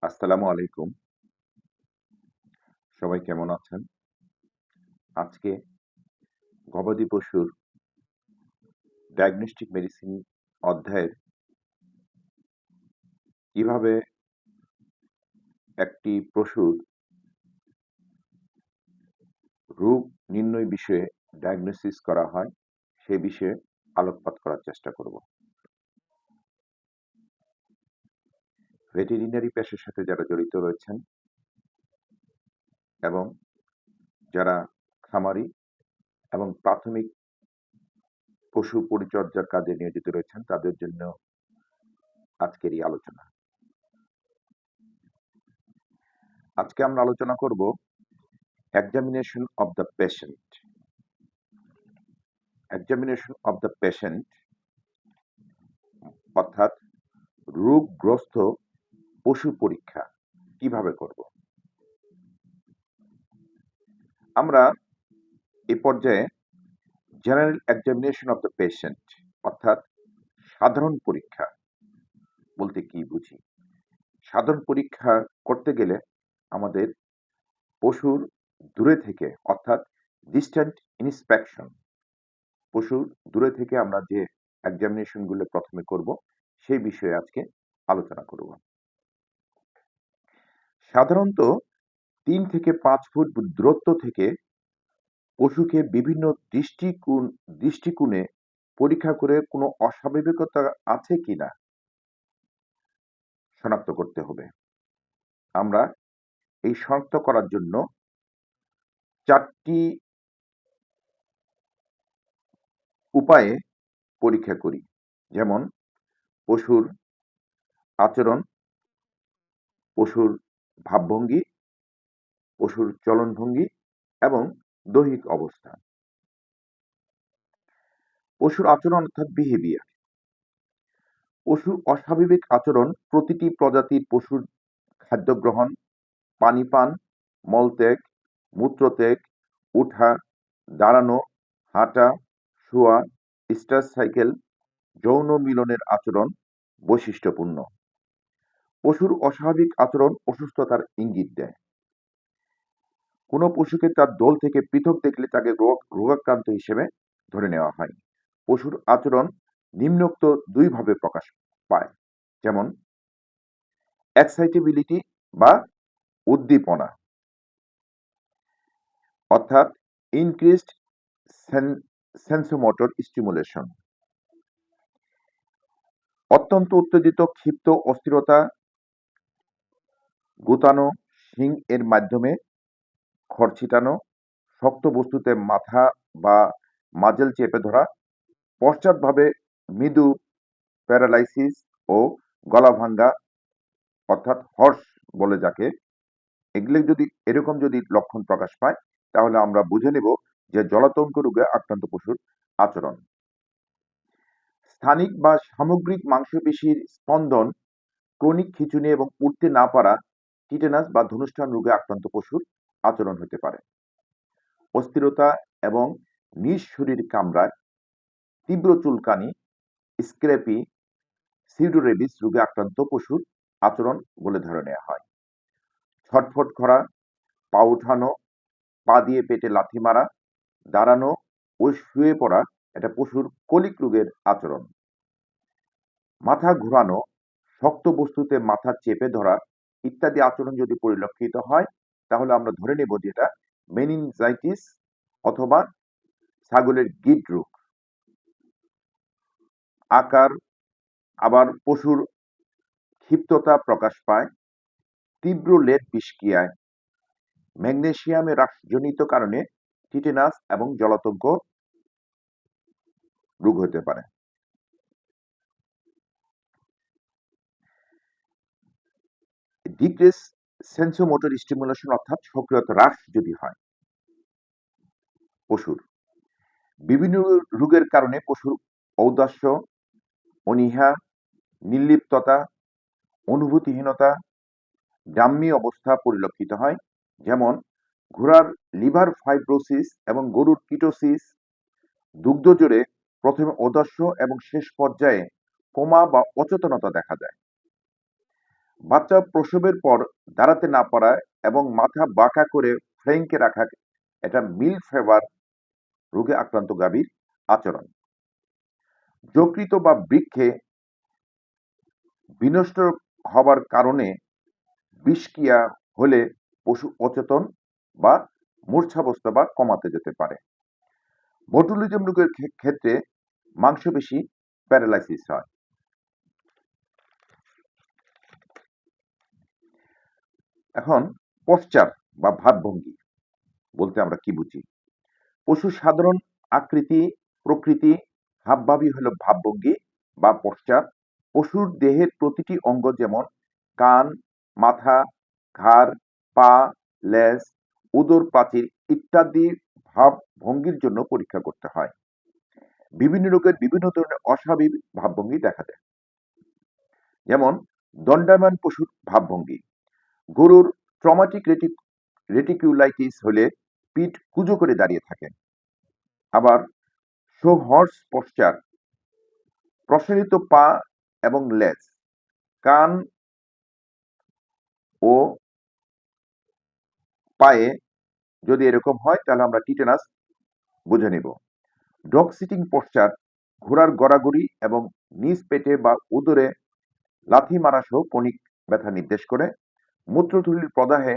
আসসালামু আলাইকুম। সবাই কেমন আছেন? আজকে গবাদি পশুর ডায়াগনস্টিক মেডিসিন অধ্যায়ের কিভাবে একটি পশুর রোগ নির্ণয় বিষয়ে ডায়াগনোসিস করা হয়, সে বিষয়ে আলোকপাত করার চেষ্টা করব। ভেটেরিনারি পেশার সাথে যারা জড়িত রয়েছেন এবং যারা খামারি এবং প্রাথমিক পশু পরিচর্যার কাজে নিয়োজিত রয়েছেন তাদের জন্য আজকের এই আলোচনা। আজকে আমরা আলোচনা করব examination of the patient. Examination of the patient অর্থাৎ রোগগ্রস্ত পশু পরীক্ষা কিভাবে করব। আমরা এই পর্যায়ে general examination of the patient অর্থাৎ সাধারণ পরীক্ষা বলতে কি বুঝি। সাধারণ পরীক্ষা করতে গেলে আমাদের পশুর দূরে থেকে অর্থাৎ ডিস্ট্যান্ট ইন্সপেকশন, পশুর দূরে থেকে আমরা যে এক্সামিনেশনগুলো প্রথমে করব সেই বিষয়ে আজকে আলোচনা করব। সাধারণত ৩ থেকে ৫ ফুট দূরত্ব থেকে পশুকে বিভিন্ন দৃষ্টিকোণে পরীক্ষা করে কোনো অস্বাভাবিকতা আছে কিনা শনাক্ত করতে হবে। আমরা এই শনাক্ত করার জন্য ৪টি উপায়ে পরীক্ষা করি। যেমন পশুর আচরণ, পশুর ভাবভঙ্গি, পশুর চলনভঙ্গি এবং দৈহিক অবস্থা। পশুর আচরণ অর্থাৎ বিহেভিয়ার। পশুর অস্বাভাবিক আচরণ প্রতিটি প্রজাতির পশুর খাদ্য গ্রহণ, পানি পান, মলত্যাগ, মূত্রত্যাগ, ওঠা, দাঁড়ানো, হাঁটা, শোয়া, স্টার সাইকেল, যৌন মিলনের আচরণ বৈশিষ্ট্যপূর্ণ। পশুর অস্বাভাবিক আচরণ অসুস্থতার ইঙ্গিত দেয়। কোনো পশুকে তার দল থেকে পৃথক দেখলে তাকে রোগাক্রান্ত হিসেবে ধরে নেওয়া হয়। পশুর আচরণ নিম্নোক্ত দুইভাবে প্রকাশ পায়, যেমন এক্সাইটেবিলিটি বা উদ্দীপনা অর্থাৎ ইনক্রিজড সেন্সোমোটর স্টিমুলেশন, অত্যন্ত উত্তেজিত, ক্ষিপ্ত, অস্থিরতা, গুতানো, শিং এর মাধ্যমে খড় ছিটানো, শক্ত বস্তুতে মাথা বা মাজেল চেপে ধরা, পশ্চাৎভাবে মৃদু প্যারালাইসিস ও গলা ভাঙ্গা অর্থাৎ হর্স বলে যাকে, এরকম যদি লক্ষণ প্রকাশ পায় তাহলে আমরা বুঝে নেব যে জলাতঙ্ক রোগে আক্রান্ত পশুর আচরণ। স্থানিক বা সামগ্রিক মাংসপেশির স্পন্দন, ক্রনিক খিঁচুনি এবং উঠতে না পারা, টিটেনাস বা ধনুষ্ঠান রোগে আক্রান্ত পশুর আচরণ হতে পারে। অস্থিরতা এবং নিজ শরীর কামড়ায়, তীব্র চুলকানি, স্ক্র্যাপি, সিউডোরেবিস রোগে আক্রান্ত পশুর আচরণ বলে ধরে নেওয়া হয়। ছটফট করা, পা উঠানো, পা দিয়ে পেটে লাথি মারা, দাঁড়ানো ও শুয়ে পড়া এটা পশুর কলিক রোগের আচরণ। মাথা ঘোরানো, শক্ত বস্তুতে মাথা চেপে ধরা ইত্যাদি আচরণ যদি পরিলক্ষিত হয় তাহলে আমরা ধরে নেব যে এটা মেনিনজাইটিস অথবা ছাগলের গিড রোগ। আকার, আবার পশুর ক্ষিপ্ততা প্রকাশ পায়, তীব্র লেদ বিষক্রিয়ায়, ম্যাগনেসিয়ামে হ্রাসজনিত কারণে টিটেনাস এবং জলাতঙ্ক রোগ হতে পারে। ডিক্রিজ সেন্সোমোটর স্টিমুলেশন অর্থাৎ সক্রিয়তা হ্রাস যদি হয় পশুর, বিভিন্ন রোগের কারণে পশুর ঔদাস্য, অনীহা, নির্লিপ্ততা, অনুভূতিহীনতা, ডাম্মি অবস্থা পরিলক্ষিত হয়। যেমন ঘোড়ার লিভার ফাইব্রোসিস এবং গরুর কিটোসিস, দুগ্ধজোরে প্রথমে ঔদাস্য এবং শেষ পর্যায়ে কোমা বা অচেতনতা দেখা যায়। বাচ্চা প্রসবের পর দাঁড়াতে না পারা এবং মাথা বাঁকা করে ফ্রেঙ্কে রাখা, এটা মিল ফেভার রোগে আক্রান্ত গাভীর আচরণ। যকৃত বা বৃক্কে বিনষ্ট হবার কারণে বিষক্রিয়া হলে পশু অচেতন বা মূর্ছাবস্থা বা কমাতে যেতে পারে। বটুলিজম রোগের ক্ষেত্রে মাংসপেশি প্যারালাইসিস হয়। এখন পশ্চার বা ভাবভঙ্গি বলতে আমরা কি বুঝি? পশুর সাধারণ আকৃতি, প্রকৃতি, হাবভাবই হলো ভাবভঙ্গি বা পশ্চার। পশুর দেহের প্রতিটি অঙ্গ যেমন কান, মাথা, ঘাড়, পা, লেজ, উদর প্রাচীর ইত্যাদি ভাবভঙ্গির জন্য পরীক্ষা করতে হয়। বিভিন্ন রোগের বিভিন্ন ধরনের অস্বাভাবিক ভাবভঙ্গি দেখা দেয়। যেমন দণ্ডায়মান পশুর ভাবভঙ্গি। গরুর ট্রমাটিক রেটিকুলাইটিস হলে পিঠ কুঁজো করে দাঁড়িয়ে থাকে। আবার শো হর্স পশ্চার, প্রসারিত পা এবং লেজ, কান ও পায়ে যদি এরকম হয় তাহলে আমরা টিটেনাস বুঝে নিব। ডগ সিটিং পশ্চার, ঘোড়ার গড়াগড়ি এবং নিজ পেটে বা উদরে লাথি মারা সহ কনিক ব্যথা নির্দেশ করে। মূত্রথলির প্রদাহে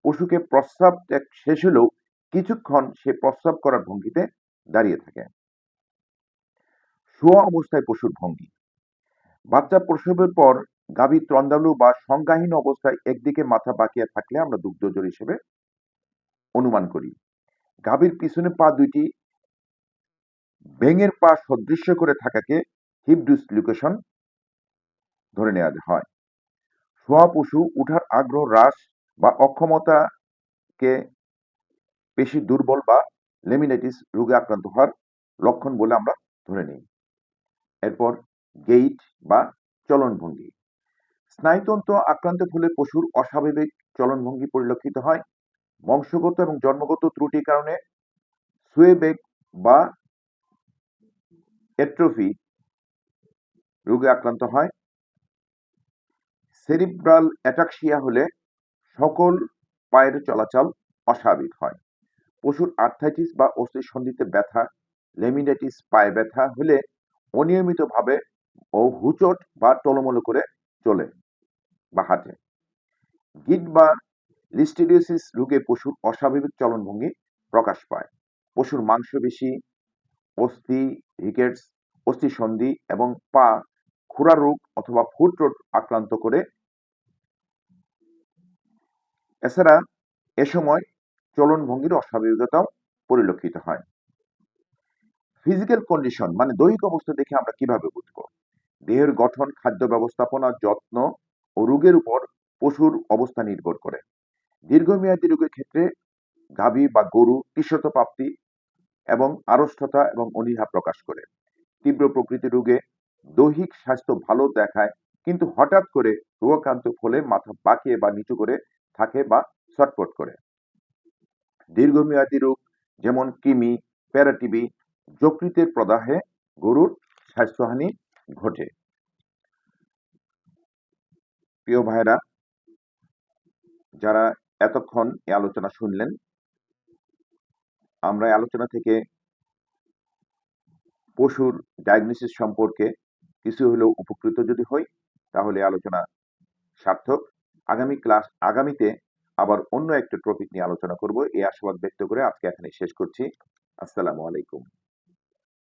পশুকে প্রস্রাব ত্যাগ শেষ হলেও কিছুক্ষণ সে প্রস্রাব করার ভঙ্গিতে দাঁড়িয়ে থাকে। শোয়া অবস্থায় পশুর ভঙ্গি। বাচ্চা প্রসবের পর গাভী তন্দ্রালু বা সংজ্ঞাহীন অবস্থায় একদিকে মাথা বাঁকিয়ে থাকলে আমরা দুগ্ধজোর হিসেবে অনুমান করি। গাভীর পিছনে পা দুইটি ব্যাঙের পা সদৃশ্য করে থাকাকে হিপ ডিসলোকেশন ধরে নেওয়া হয়। শোয়া পশু উঠার আগ্রহ হ্রাস বা অক্ষমতাকে পেশি দুর্বল বা লেমিনাইটিস রোগে আক্রান্ত হওয়ার লক্ষণ বলে আমরা ধরে নিই। এরপর গেইট বা চলনভঙ্গি। স্নায়ুতন্ত্র আক্রান্তের ফলে পশুর অস্বাভাবিক চলনভঙ্গি পরিলক্ষিত হয়। বংশগত এবং জন্মগত ত্রুটির কারণে সুয়েবেক বা এট্রফি রোগে আক্রান্ত হয়। সেরিব্রাল অ্যাটাক্সিয়া হলে সকল পায়ের চলাচল অস্বাভাবিক হয়। পশুর আর্থ্রাইটিস বা অস্থিসন্ধিতে ব্যথা, লেমিনাইটিস পায়ে ব্যথা হলে অনিয়মিতভাবে ও হুচট বা টলমল করে চলে বা হাঁটে। গিট বা লিস্টেরিওসিস রোগে পশুর অস্বাভাবিক চলনভঙ্গি প্রকাশ পায়। পশুর মাংসপেশি, অস্থি, রিকেটস, অস্থিসন্ধি এবং পা খুরা রোগ অথবা ফুট রোগ আক্রান্ত করে। এছাড়া এ সময় চলনভঙ্গির অস্বাভাবিকতাও পরিলক্ষিত হয়। ফিজিক্যাল কন্ডিশন মানে দৈহিক অবস্থা দেখে আমরা কিভাবে বুঝব? দেহের গঠন, খাদ্য ব্যবস্থাপনা, যত্ন ও রোগের উপর পশুর অবস্থা নির্ভর করে। দীর্ঘমেয়াদী রোগের ক্ষেত্রে গাভী বা গরু কৃশত প্রাপ্তি এবং আড়ষ্টতা এবং অনীহা প্রকাশ করে। তীব্র প্রকৃতির রোগে দৈহিক স্বাস্থ্য ভালো দেখায়, কিন্তু হঠাৎ করে রোগাক্রান্ত ফলে মাথা বাঁকিয়ে বা নিচু করে থাকে বা ছটফট করে। দীর্ঘমেয়াদী রোগ যেমন কৃমি, প্যারাটিবি, যকৃতের প্রদাহে গরুর স্বাস্থ্যহানি ঘটে। প্রিয় ভাইরা, যারা এতক্ষণ এই আলোচনা শুনলেন, আমরা এই আলোচনা থেকে পশুর ডায়াগনোসিস সম্পর্কে কিছু হলেও উপকৃত যদি হই তাহলে আলোচনা সার্থক। আগামীতে আবার অন্য একটা টপিক নিয়ে আলোচনা করব এই আশাবাদ ব্যক্ত করে আজকে এখানে শেষ করছি। আসসালামু আলাইকুম।